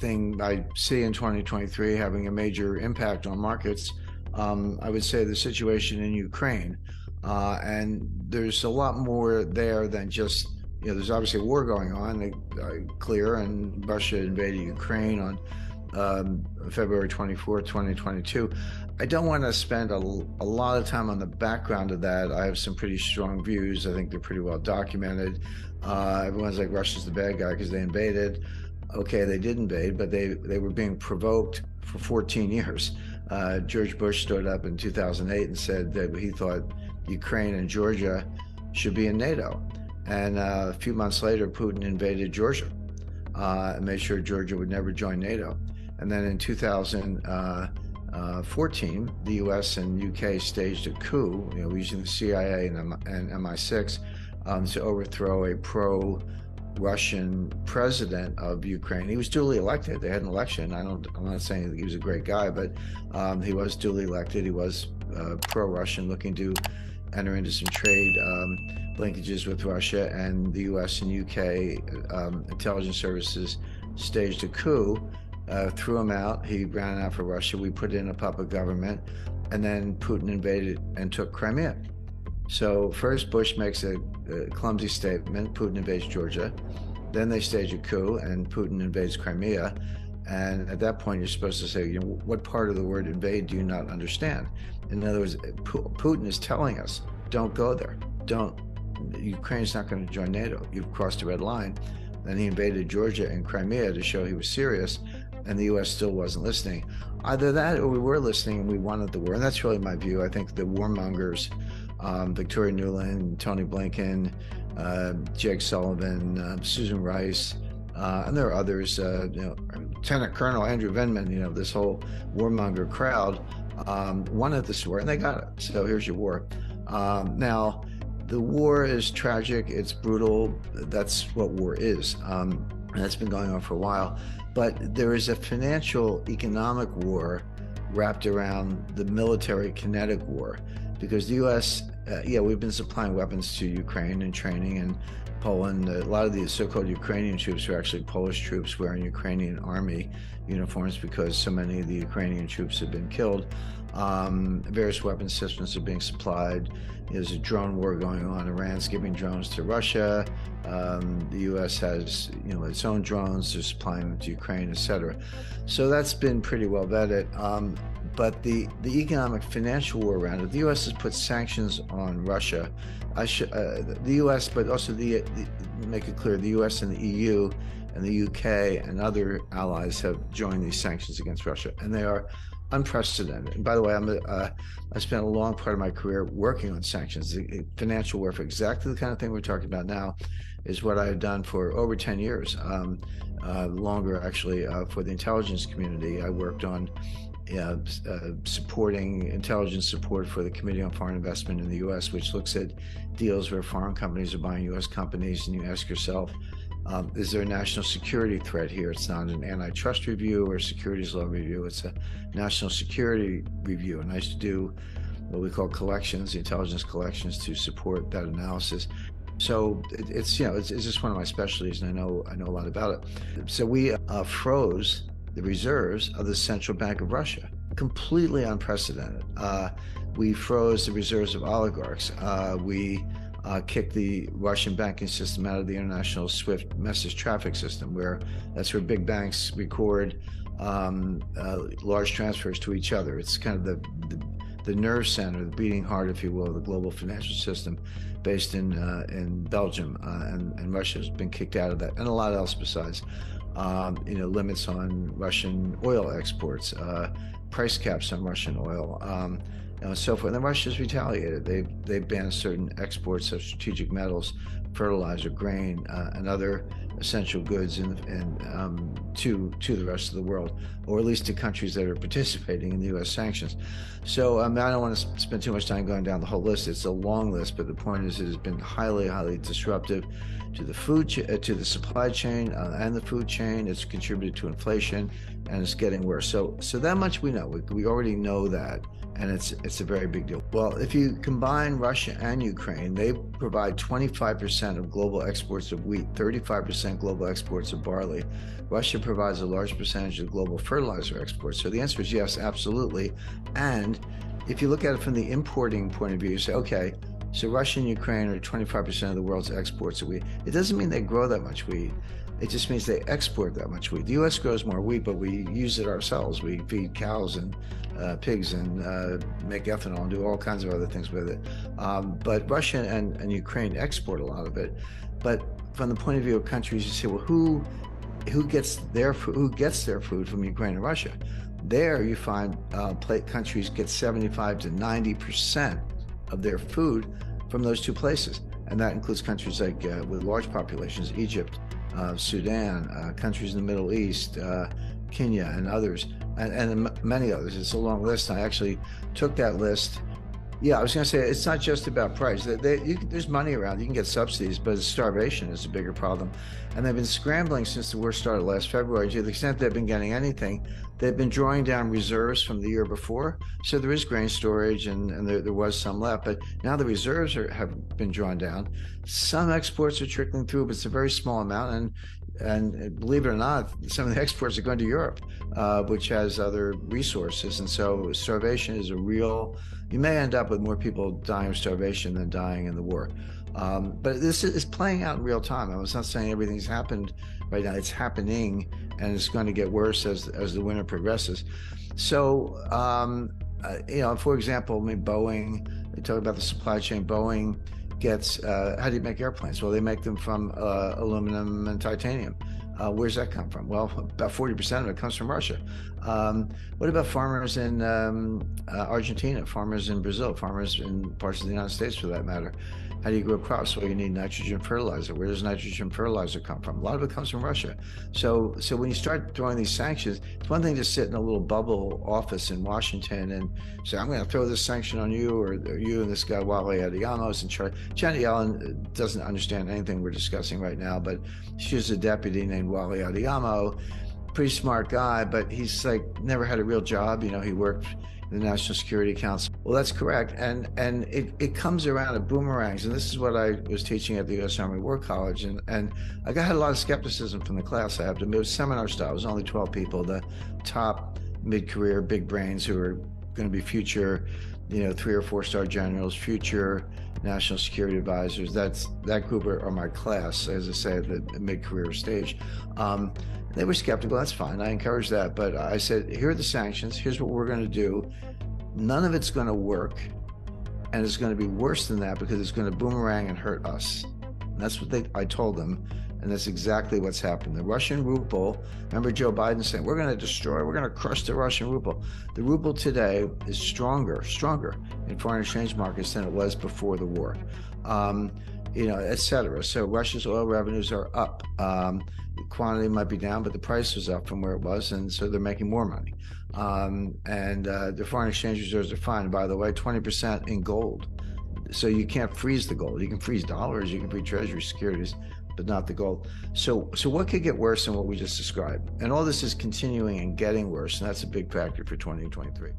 thing I see in 2023 having a major impact on markets. I would say the situation in Ukraine. And there's a lot more there than just, there's obviously a war going on, clear, and Russia invaded Ukraine on February 24th, 2022. I don't want to spend a lot of time on the background of that. I have some pretty strong views. I think they're pretty well documented. Everyone's like, Russia's the bad guy because they invaded. Okay, they did invade, but they were being provoked for 14 years. George Bush stood up in 2008 and said that he thought Ukraine and Georgia should be in NATO. And a few months later, Putin invaded Georgia and made sure Georgia would never join NATO. And then in 2014, the U.S. and UK staged a coup, using the CIA and MI6 to overthrow a pro-Russian president of Ukraine. He was duly elected. They had an election. I'm not saying that he was a great guy, but he was duly elected. He was pro-Russian, looking to enter into some trade linkages with Russia, and the U.S. and UK intelligence services staged a coup, threw him out. He ran out for Russia. We put in a puppet government, and then Putin invaded and took Crimea. So first Bush makes a clumsy statement, Putin invades Georgia. Then they stage a coup and Putin invades Crimea. And at that point, you're supposed to say, what part of the word invade do you not understand? In other words, Putin is telling us, don't go there. Ukraine's not going to join NATO. You've crossed a red line. Then he invaded Georgia and Crimea to show he was serious, and the U.S. still wasn't listening. Either that or we were listening and we wanted the war. And that's really my view. I think the warmongers, Victoria Nuland, Tony Blinken, Jake Sullivan, Susan Rice, and there are others, Lieutenant Colonel Andrew Vindman, this whole warmonger crowd wanted this war, and they got it. So here's your war. Now, the war is tragic. It's brutal. That's what war is. And that's been going on for a while. But there is a financial, economic war wrapped around the military kinetic war, because the U.S., we've been supplying weapons to Ukraine and training, and Poland. A lot of the so-called Ukrainian troops are actually Polish troops wearing Ukrainian army uniforms because so many of the Ukrainian troops have been killed. Various weapon systems are being supplied. There's a drone war going on. Iran's giving drones to Russia. The U.S. has, its own drones. They're supplying them to Ukraine, etc. So that's been pretty well vetted. But the economic financial war around it, the U.S. has put sanctions on Russia. The U.S., but also make it clear, the U.S. and the EU and the UK and other allies have joined these sanctions against Russia, and they are unprecedented. And by the way, I spent a long part of my career working on sanctions. The financial warfare, exactly the kind of thing we're talking about now, is what I have done for over 10 years, longer actually, for the intelligence community. I worked on supporting intelligence support for the Committee on Foreign Investment in the U.S., which looks at deals where foreign companies are buying U.S. companies, and you ask yourself, is there a national security threat here? It's not an antitrust review or a securities law review. It's a national security review. And I used to do what we call collections, the intelligence collections, to support that analysis. So it's just one of my specialties, and I know a lot about it. So we froze the reserves of the Central Bank of Russia. Completely unprecedented. We froze the reserves of oligarchs. We kicked the Russian banking system out of the international SWIFT message traffic system, that's where big banks record large transfers to each other. It's kind of the nerve center, the beating heart, if you will, of the global financial system, based in Belgium, and Russia has been kicked out of that, and a lot else besides. Limits on Russian oil exports, price caps on Russian oil, and so forth. And then Russia's retaliated. They've banned certain exports of strategic metals, fertilizer, grain, and other essential goods to the rest of the world, or at least to countries that are participating in the U.S. sanctions. So I don't want to spend too much time going down the whole list. It's a long list, but the point is it has been highly, highly disruptive to the to the supply chain and the food chain. It's contributed to inflation, and it's getting worse. So that much we know. We already know that, and it's a very big deal. Well, if you combine Russia and Ukraine, they provide 25% of global exports of wheat, 35% global exports of barley. Russia provides a large percentage of global fertilizer exports. So the answer is yes, absolutely. And if you look at it from the importing point of view, you say, okay, so Russia and Ukraine are 25% of the world's exports of wheat. It doesn't mean they grow that much wheat. It just means they export that much wheat. The U.S. grows more wheat, but we use it ourselves. We feed cows and pigs and make ethanol and do all kinds of other things with it. But Russia and Ukraine export a lot of it. But from the point of view of countries, you say, well, who gets their food from Ukraine and Russia? There you find countries get 75 to 90% of their food from those two places. And that includes countries like with large populations, Egypt, Sudan, countries in the Middle East, Kenya, and others, and many others. It's a long list. I actually took that list. Yeah, I was going to say, it's not just about price. There's money around. You can get subsidies, but starvation is a bigger problem. And they've been scrambling since the war started last February. To the extent they've been getting anything, they've been drawing down reserves from the year before. So there is grain storage, and there was some left. But now the reserves have been drawn down. Some exports are trickling through, but it's a very small amount. And believe it or not, some of the exports are going to Europe, which has other resources. And so starvation is a real, you may end up with more people dying of starvation than dying in the war. But this is playing out in real time. I was not saying everything's happened right now. It's happening, and it's going to get worse as the winter progresses. So, for example, Boeing, they talk about the supply chain. Boeing gets, how do you make airplanes? Well, they make them from aluminum and titanium. Where's that come from? Well, about 40% of it comes from Russia. What about farmers in Argentina, farmers in Brazil, farmers in parts of the United States for that matter? How do you grow crops? Well, you need nitrogen fertilizer. Where does nitrogen fertilizer come from? A lot of it comes from Russia. So when you start throwing these sanctions, it's one thing to sit in a little bubble office in Washington and say, I'm going to throw this sanction on you, or you and this guy, Wale Adeyemo, in charge. Janet Yellen doesn't understand anything we're discussing right now, but she's a deputy named Wale Adeyemo, pretty smart guy, but he's like never had a real job. He worked in the National Security Council. Well, that's correct. And it comes around, it boomerangs. And this is what I was teaching at the U.S. Army War College. And I had a lot of skepticism from the class. I have to admit, it was seminar style. It was only 12 people, the top mid-career big brains who are going to be future, 3 or 4-star generals, future national security advisors. That group are my class, as I say, at the mid-career stage. They were skeptical. That's fine. I encourage that. But I said, here are the sanctions. Here's what we're going to do. None of it's going to work. And it's going to be worse than that because it's going to boomerang and hurt us. And that's what I told them. And that's exactly what's happened. The Russian ruble, remember Joe Biden saying, we're going to crush the Russian ruble. The ruble today is stronger in foreign exchange markets than it was before the war, et cetera. So Russia's oil revenues are up. The quantity might be down, but the price was up from where it was, and so they're making more money. The foreign exchange reserves are fine. By the way, 20% in gold. So you can't freeze the gold. You can freeze dollars, you can freeze treasury securities, but not the gold. So what could get worse than what we just described? And all this is continuing and getting worse, and that's a big factor for 2023.